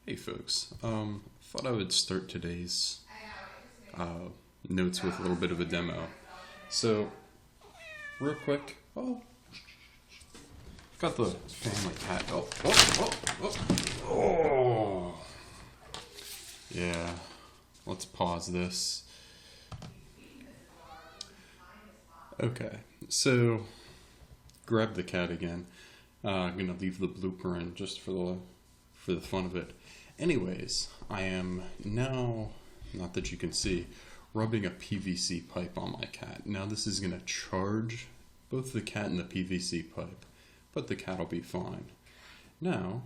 Hey folks, thought I would start today's notes with a little bit of a demo. So, real quick, got the family cat. Oh, yeah. Let's pause this. Okay, so grab the cat again. I'm gonna leave the blooper in just for the fun of it. Anyways, I am now, not that you can see, rubbing a PVC pipe on my cat. Now this is going to charge both the cat and the PVC pipe, but the cat will be fine. Now,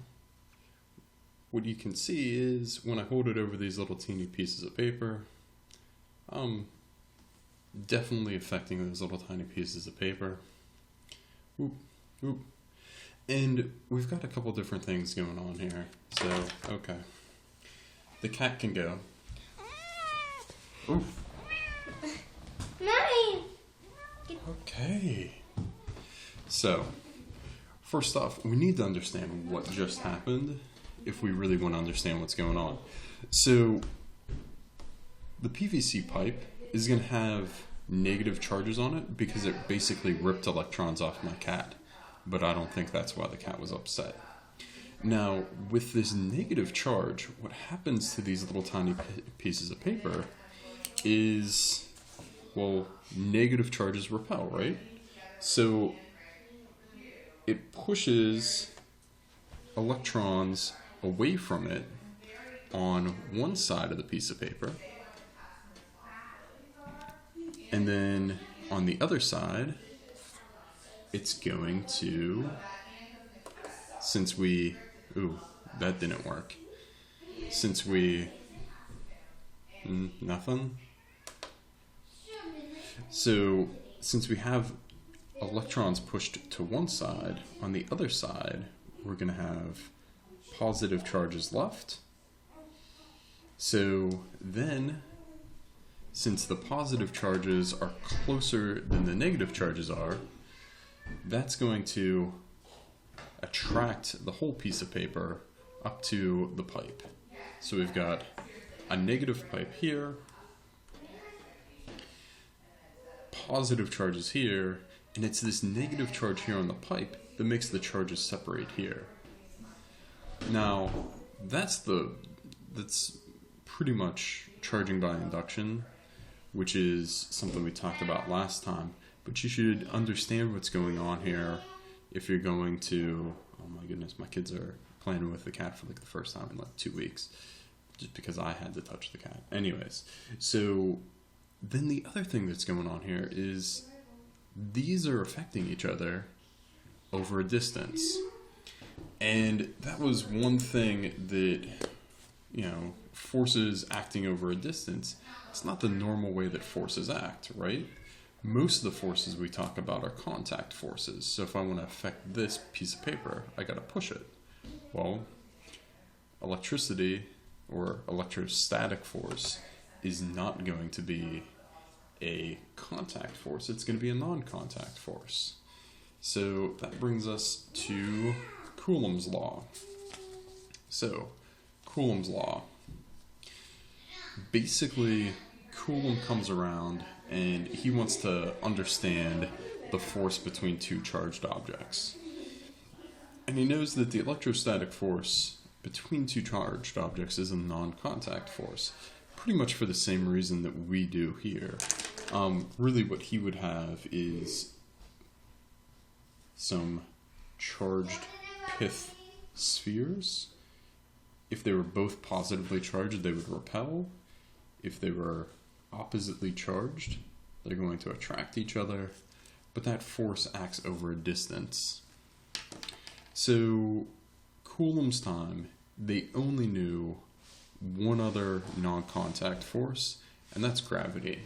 what you can see is when I hold it over these little teeny pieces of paper, definitely affecting those little tiny pieces of paper. Oop, oop. And we've got a couple different things going on here. So, okay. The cat can go. Oof. Mommy! Okay. So, first off, we need to understand what just happened if we really want to understand what's going on. So, the PVC pipe is going to have negative charges on it because it basically ripped electrons off my cat. But I don't think that's why the cat was upset. Now, with this negative charge, what happens to these little tiny pieces of paper is, well, negative charges repel, right? So it pushes electrons away from it on one side of the piece of paper, and then on the other side, it's going to, that didn't work. Nothing. So, since we have electrons pushed to one side, on the other side, we're going to have positive charges left. So, then, since the positive charges are closer than the negative charges are, that's going to attract the whole piece of paper up to the pipe. So we've got a negative pipe here, positive charges here, and it's this negative charge here on the pipe that makes the charges separate here. Now, that's pretty much charging by induction, which is something we talked about last time. But you should understand what's going on here if you're going to... Oh my goodness, my kids are playing with the cat for like the first time in like 2 weeks. Just because I had to touch the cat. Anyways, so then the other thing that's going on here is these are affecting each other over a distance. And that was one thing that, forces acting over a distance. It's not the normal way that forces act, right? Most of the forces we talk about are contact forces. So if I want to affect this piece of paper, I got to push it. Well, electricity or electrostatic force is not going to be a contact force. It's going to be a non-contact force. So that brings us to Coulomb's law. So, Coulomb's law. Basically, Coulomb comes around and he wants to understand the force between two charged objects. And he knows that the electrostatic force between two charged objects is a non-contact force, pretty much for the same reason that we do here. Really what he would have is some charged pith spheres. If they were both positively charged, they would repel. If they were oppositely charged, they're going to attract each other, but that force acts over a distance. So, Coulomb's time, they only knew one other non-contact force, and that's gravity.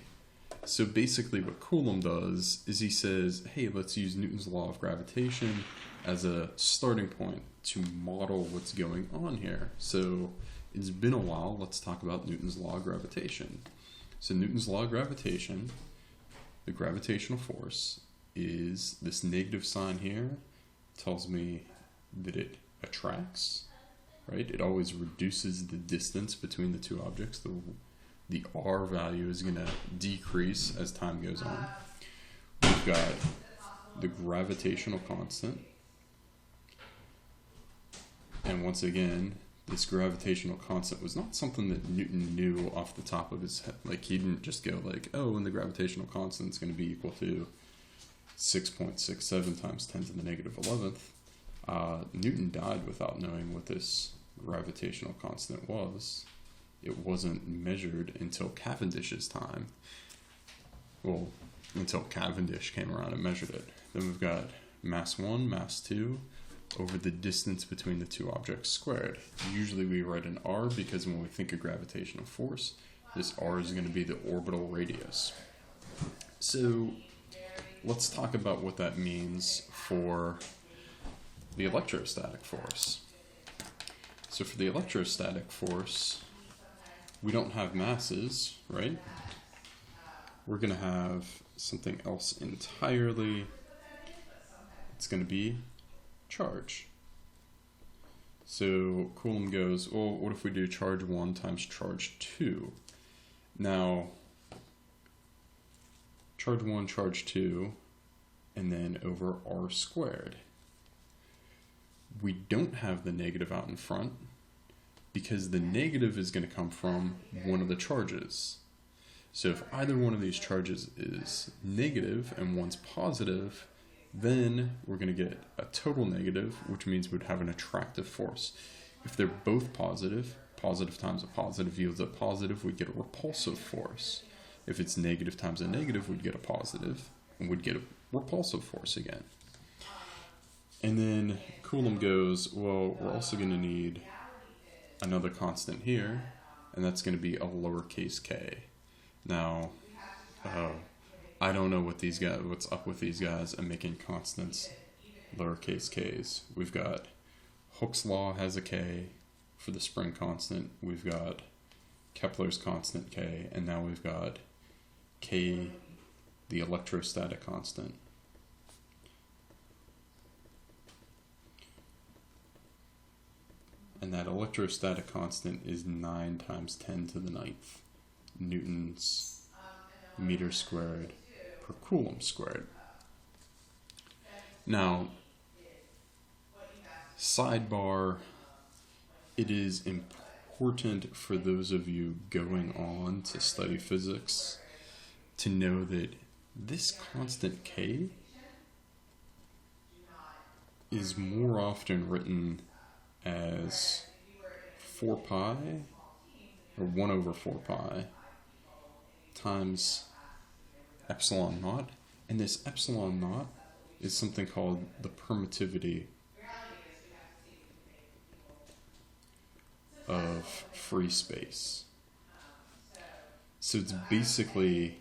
So basically what Coulomb does is he says, hey, let's use Newton's law of gravitation as a starting point to model what's going on here. So it's been a while, let's talk about Newton's law of gravitation. So Newton's law of gravitation, the gravitational force, is this negative sign here, tells me that it attracts, right? It always reduces the distance between the two objects. The R value is going to decrease as time goes on. We've got the gravitational constant. And once again, this gravitational constant was not something that Newton knew off the top of his head. Like, he didn't just go like, oh, and the gravitational constant is going to be equal to 6.67 times 10 to the negative 11th. Newton died without knowing what this gravitational constant was. It wasn't measured until Cavendish's time. Well, until Cavendish came around and measured it. Then we've got mass 1, mass 2, over the distance between the two objects squared. Usually we write an r because when we think of gravitational force, this r is going to be the orbital radius. So let's talk about what that means for the electrostatic force. So for the electrostatic force, we don't have masses, right? We're going to have something else entirely. It's going to be charge. So Coulomb goes, well, what if we do charge 1 times charge 2? Now, charge 1, charge 2, and then over r squared. We don't have the negative out in front because the negative is going to come from one of the charges. So if either one of these charges is negative and one's positive, then we're going to get a total negative, which means we'd have an attractive force. If they're both positive, positive times a positive yields a positive, we'd get a repulsive force. If it's negative times a negative, we'd get a positive, and we'd get a repulsive force again. And then Coulomb goes, well, we're also going to need another constant here, and that's going to be a lowercase k. Now, I don't know what's up with these guys and making constants lowercase k's. We've got Hooke's law has a k for the spring constant. We've got Kepler's constant k, and now we've got k, the electrostatic constant. And that electrostatic constant is 9 times 10 to the 9th newtons meters squared per coulomb squared. Now, sidebar, it is important for those of you going on to study physics to know that this constant k is more often written as 4 pi, or 1 over 4 pi, times epsilon naught, and this epsilon naught is something called the permittivity of free space. So it's basically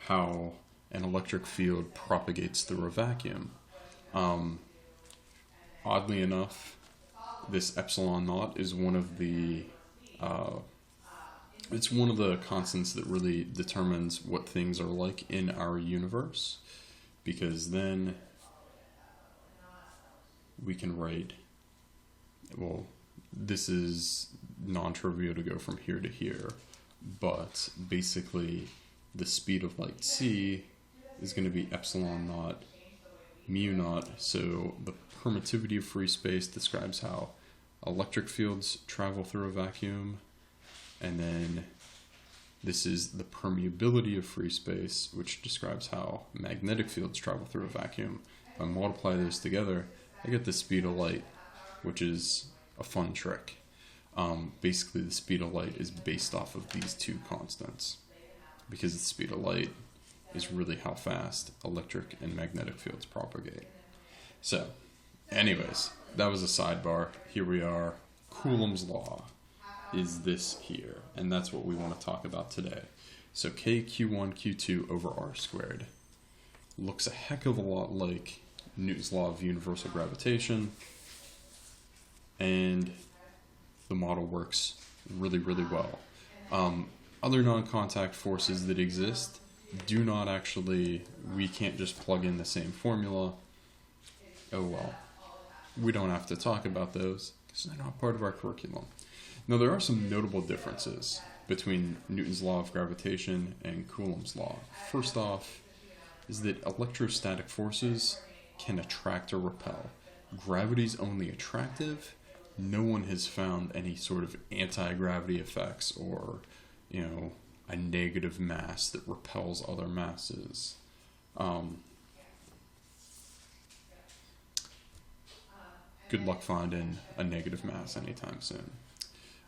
how an electric field propagates through a vacuum. Oddly enough, this epsilon naught is one of the it's one of the constants that really determines what things are like in our universe, because then we can write, well, this is non-trivial to go from here to here, but basically the speed of light c is going to be epsilon naught mu naught. So the permittivity of free space describes how electric fields travel through a vacuum, and then this is the permeability of free space, which describes how magnetic fields travel through a vacuum. If I multiply those together, I get the speed of light, which is a fun trick. Basically, the speed of light is based off of these two constants, because the speed of light is really how fast electric and magnetic fields propagate. So, anyways, that was a sidebar. Here we are. Coulomb's law is this here, and that's what we want to talk about today. So k q1 q2 over r squared looks a heck of a lot like Newton's law of universal gravitation, and the model works really, really well. Other non-contact forces that exist do not actually, we can't just plug in the same formula. Oh well. We don't have to talk about those So they're not part of our curriculum. Now, there are some notable differences between Newton's law of gravitation and Coulomb's law. First off is that electrostatic forces can attract or repel. Gravity's only attractive. No one has found any sort of anti-gravity effects or, a negative mass that repels other masses. Good luck finding a negative mass anytime soon.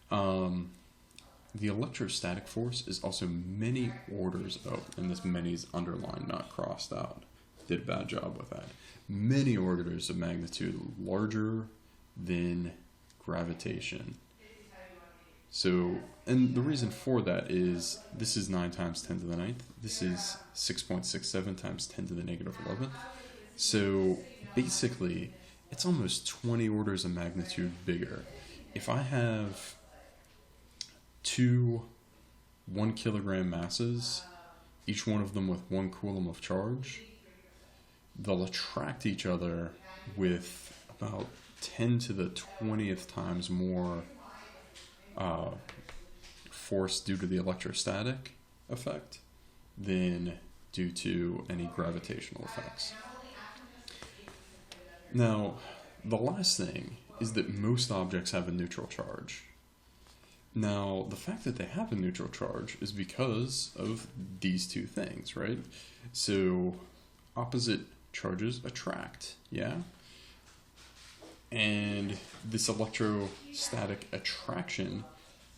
The electrostatic force is also many orders of, and this many is underlined, not crossed out. Did a bad job with that. Many orders of magnitude larger than gravitation. So, and the reason for that is this is 9 times 10 to the 9th. This is 6.67 times 10 to the negative 11th. So basically, it's almost 20 orders of magnitude bigger. If I have two 1 kilogram masses, each one of them with 1 coulomb of charge, they'll attract each other with about 10 to the 20th times more force due to the electrostatic effect than due to any gravitational effects. Now, the last thing is that most objects have a neutral charge. Now, the fact that they have a neutral charge is because of these two things, right? So, opposite charges attract, yeah? And this electrostatic attraction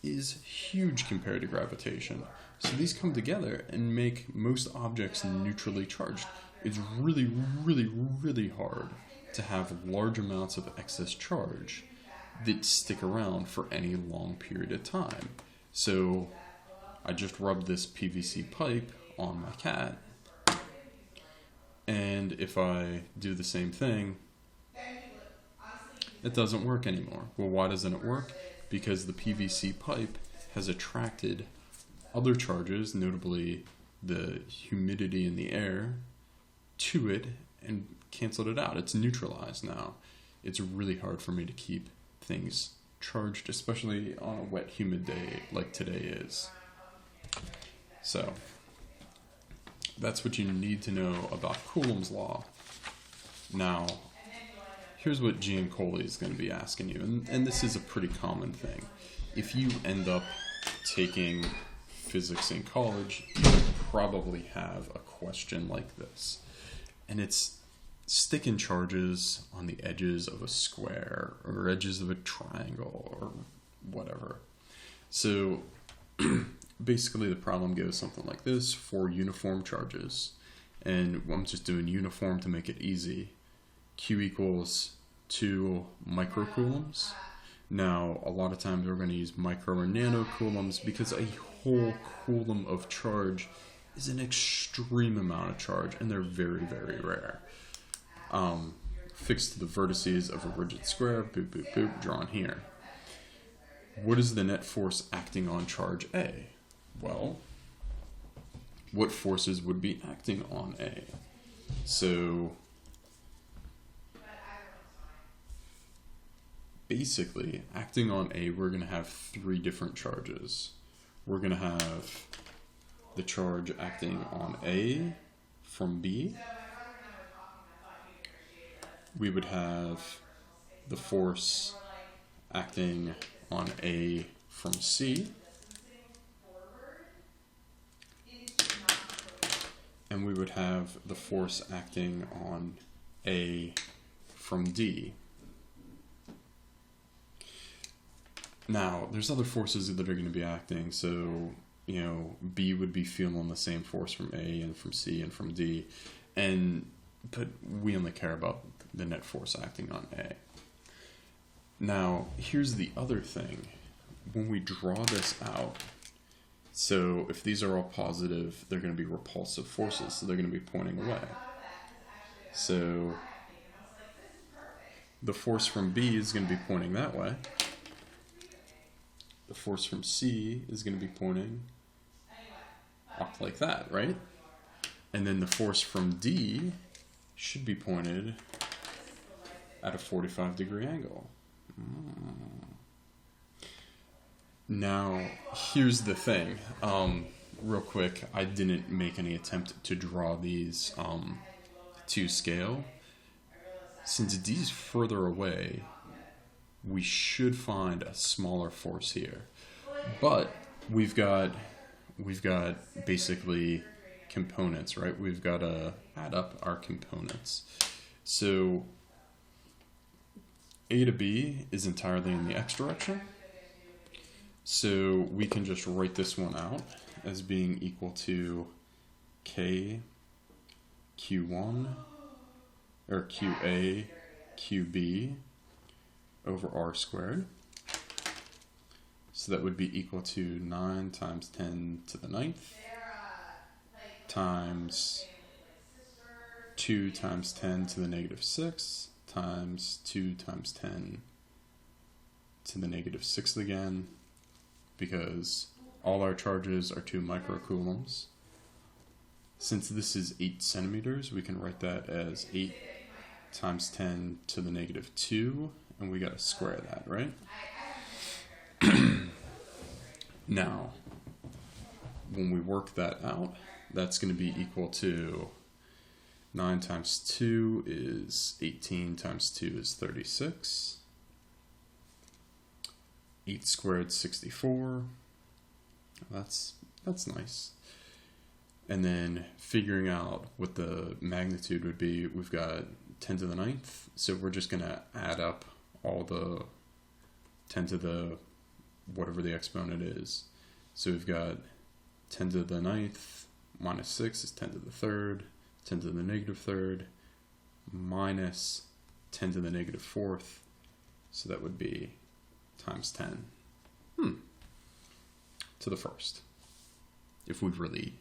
is huge compared to gravitation. So these come together and make most objects neutrally charged. It's really, really, really hard to have large amounts of excess charge that stick around for any long period of time. So I just rubbed this PVC pipe on my cat, and if I do the same thing, it doesn't work anymore. Well, why doesn't it work? Because the PVC pipe has attracted other charges, notably the humidity in the air, to it and canceled it out. It's neutralized now. It's really hard for me to keep things charged, especially on a wet, humid day like today is. So, that's what you need to know about Coulomb's law. Now, here's what Giancoli is going to be asking you, and this is a pretty common thing. If you end up taking physics in college, you probably have a question like this. And it's sticking charges on the edges of a square or edges of a triangle or whatever. So basically the problem goes something like this for uniform charges. And I'm just doing uniform to make it easy. Q equals 2 microcoulombs. Now, a lot of times we're going to use micro or nano coulombs because a whole coulomb of charge is an extreme amount of charge, and they're very, very rare. Fixed to the vertices of a rigid square, boop, boop, boop, drawn here. What is the net force acting on charge A? Well, what forces would be acting on A? So, basically, acting on A, we're going to have 3 different charges. We're going to have the charge acting on A from B. We would have the force acting on A from C. And we would have the force acting on A from D. Now, there's other forces that are going to be acting, so, B would be feeling the same force from A and from C and from D, but we only care about the net force acting on A. Now, here's the other thing. When we draw this out, so if these are all positive, they're going to be repulsive forces, so they're going to be pointing away. So the force from B is going to be pointing that way. The force from C is going to be pointing up like that, right? And then the force from D should be pointed at a 45-degree angle. Now, here's the thing. Real quick, I didn't make any attempt to draw these to scale. Since D's further away, we should find a smaller force here. But we've got basically components, right? We've got to add up our components. So A to B is entirely in the x direction. So we can just write this one out as being equal to K Q1 or QA QB over R squared. So that would be equal to 9 times 10 to the 9th times 2 times 10 to the negative 6 times 2 times 10 to the negative 6th again, because all our charges are 2 microcoulombs. Since this is 8 centimeters, we can write that as 8 times 10 to the negative 2, and we got to square that, right? Now, when we work that out, that's going to be equal to 9 times 2 is 18 times 2 is 36. 8 squared 64. That's nice. And then figuring out what the magnitude would be, we've got 10 to the 9th, so we're just going to add up all the 10 to the whatever the exponent is. So we've got 10 to the 9th minus 6 is 10 to the 3rd, 10 to the negative 3rd, minus 10 to the negative 4th, so that would be times 10 to the 1st, if we really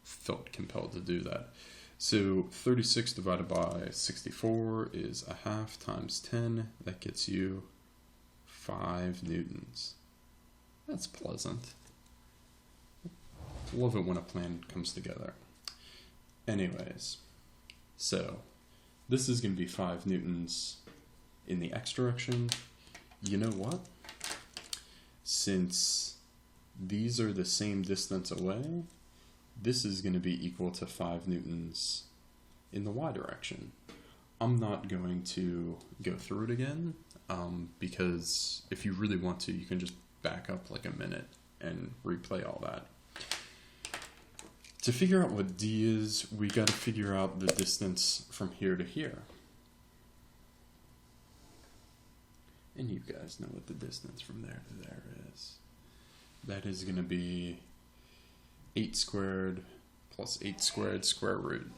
felt compelled to do that. So 36 divided by 64 is a half times 10. That gets you 5 newtons. That's pleasant. Love it when a plan comes together. Anyways, so this is going to be 5 newtons in the x direction. You know what? Since these are the same distance away, this is going to be equal to 5 newtons in the y direction. I'm not going to go through it again, because if you really want to, you can just back up like a minute and replay all that. To figure out what D is, we got to figure out the distance from here to here. And you guys know what the distance from there to there is. That is going to be 8 squared plus 8 squared square root.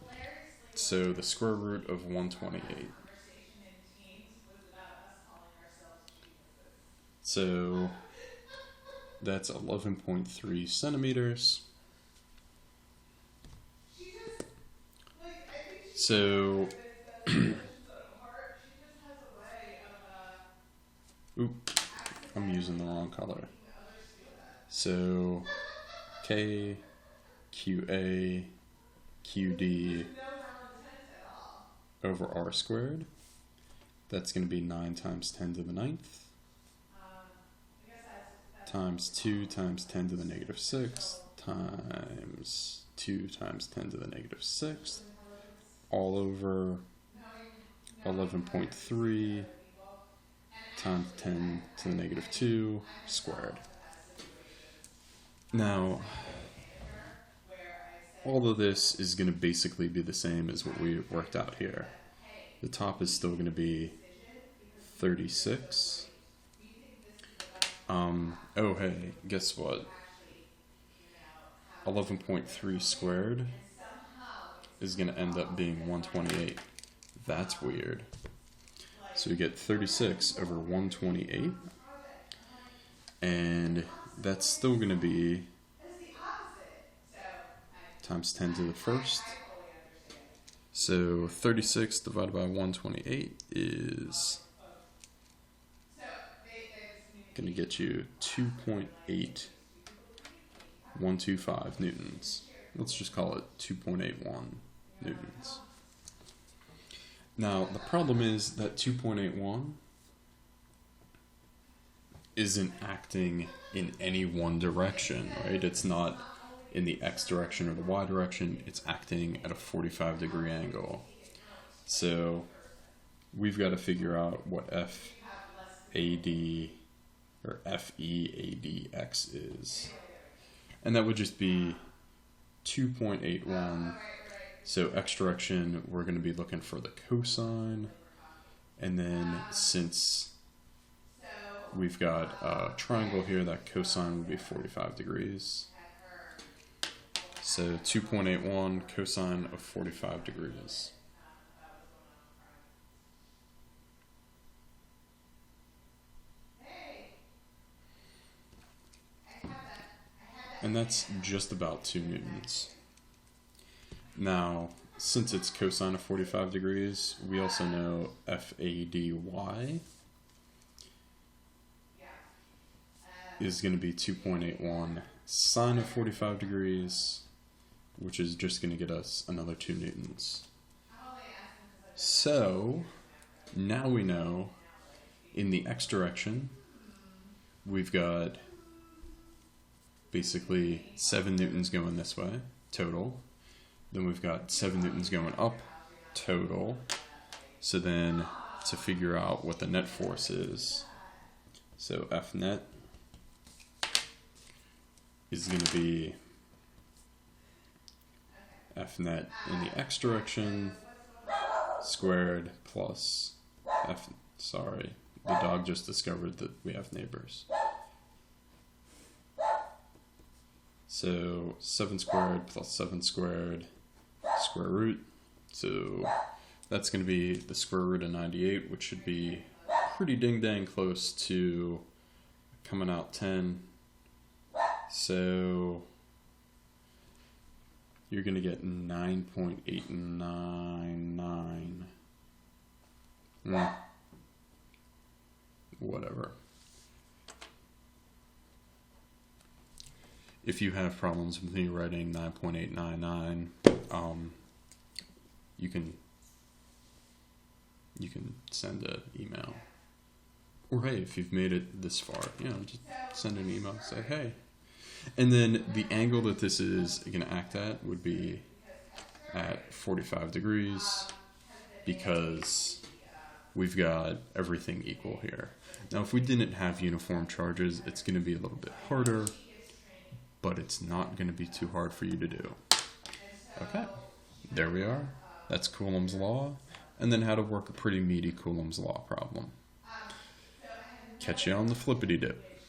So the square root of 128. So that's 11.3 centimeters. So, oop, I'm using the wrong color. So, K, QA, QD over R squared. That's going to be 9 times 10 to the 9th times 2 times 10 to the negative 6 times 2 times 10 to the negative 6th all over 11.3 times 10 to the negative 2 squared. Now, all of this is going to basically be the same as what we worked out here. The top is still going to be 36. Oh hey, guess what? 11.3 squared is going to end up being 128. That's weird. So we get 36 over 128, and that's still going to be times 10 to the first. So 36 divided by 128 is going to get you 2.8125 newtons. Let's just call it 2.81 newtons. Now, the problem is that 2.81 isn't acting in any one direction, right? It's not in the x direction or the y direction, it's acting at a 45-degree angle. So we've got to figure out what FAD or FEADX is. And that would just be 2.81. So x direction, we're going to be looking for the cosine. And then since we've got a triangle here, that cosine would be 45 degrees. So 2.81 cosine of 45 degrees. And that's just about 2 newtons. Now, since it's cosine of 45 degrees, we also know FADY is going to be 2.81 sine of 45 degrees, which is just going to get us another 2 newtons. So, now we know in the x direction, we've got basically 7 newtons going this way, total. Then we've got 7 newtons going up, total. So then, to figure out what the net force is, so F net is going to be F net in the x direction squared plus sorry, the dog just discovered that we have neighbors. So 7 squared plus 7 squared square root. So that's going to be the square root of 98, which should be pretty ding-dang close to coming out 10. So you're going to get 9.899. Whatever. If you have problems with me writing 9.899, you can send an email. Or hey, if you've made it this far, just send an email, say hey. And then the angle that this is going to act at would be at 45 degrees because we've got everything equal here. Now, if we didn't have uniform charges, it's going to be a little bit harder, but it's not going to be too hard for you to do. Okay, there we are. That's Coulomb's law, and then how to work a pretty meaty Coulomb's law problem. Catch you on the flippity dip.